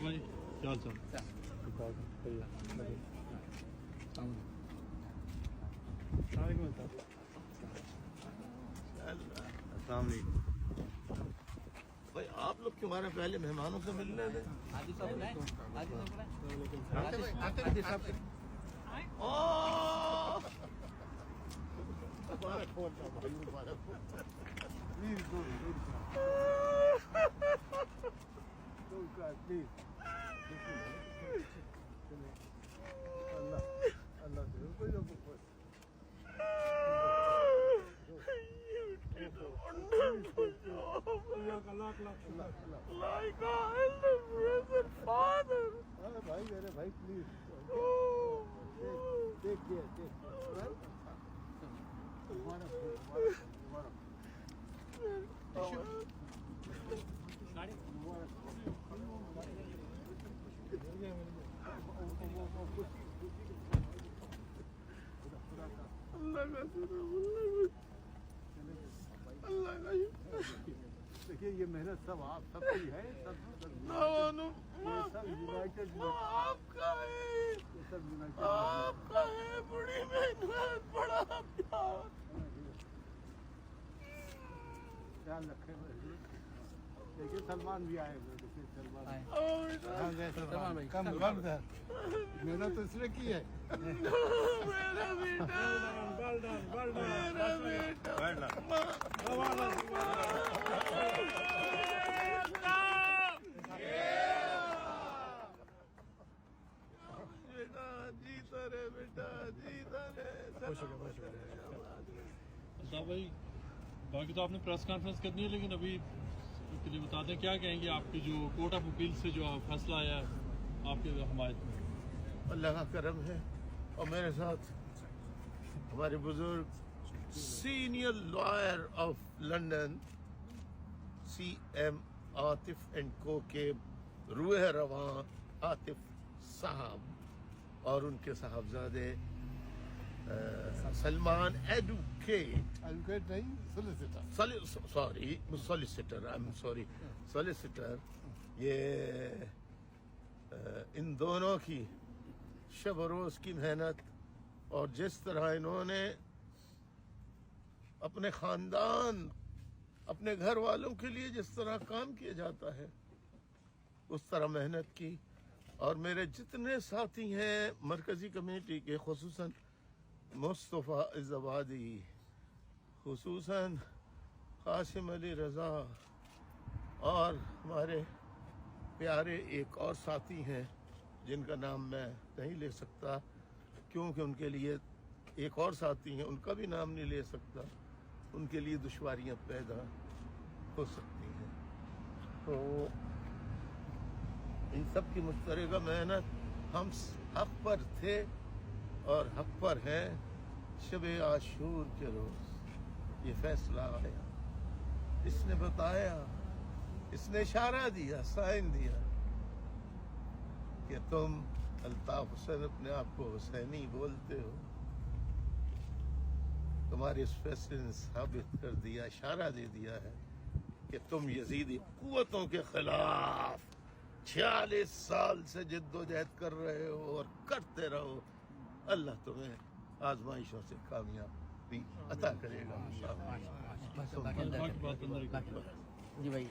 भाई क्या चल भाई आप लोग तुम्हारे पहले मेहमानों से मिलने थे। भाई मेरे भाई प्लीज टेक केयर देखिए ये मेहनत सब आप सबकी है, सब यूनाइटेड आपका है, सब यूनाइटेड आपका है, बड़ी मेहनत, बड़ा प्यार। ख्याल रखें। देखिए सलमान भी आए हुए, देखिए सलमान भाई कम मेहनत तो इसने की है। मेरा बेटा, मेरा बेटा, बेटा जीता रे, बेटा जीता रे। भाई बाकी तो आपने प्रेस कॉन्फ्रेंस करनी है, लेकिन अभी के लिए बता दें क्या कहेंगे आपकी जो कोर्ट ऑफ अपील से जो फैसला आया है आपके हमायत में। अल्लाह का करम है और मेरे साथ हमारे बुजुर्ग senior lawyer of London CM Atif and को के रूह रवां आतिफ साहब और उनके साहबजादे सलमान एडवोकेट नहीं सॉलिसिटर ये इन दोनों की शब रोज की मेहनत और जिस तरह इन्होंने अपने खानदान, अपने घर वालों के लिए जिस तरह काम किया जाता है उस तरह मेहनत की। और मेरे जितने साथी हैं मरकजी कमेटी के, खुसूसन मुस्तफ़ा इज़ाबादी, खुसूसन कासिम अली रज़ा और हमारे प्यारे एक और साथी हैं जिनका नाम मैं नहीं ले सकता क्योंकि उनके लिए एक और साथी हैं, उनका भी नाम नहीं ले सकता, उनके लिए दुश्वारियां पैदा हो सकती हैं। तो इन सब की मुश्तरका मेहनत, हम हक पर थे और हक पर हैं। शब-ए आशूर के रोज ये फैसला आया, इसने बताया, इसने इशारा दिया, साइन दिया कि तुम अल्ताफ हुसैन अपने आप को हुसैनी बोलते हो। तुम्हारे इस फैसले ने साबित कर दिया, इशारा दे दिया है कि तुम यजीदी कुव्वतों के खिलाफ 46 साल से जिद्दोजहद कर रहे हो और करते रहो। अल्लाह तुम्हें आजमाइशों से कामयाबी अता करेगा। जी भाई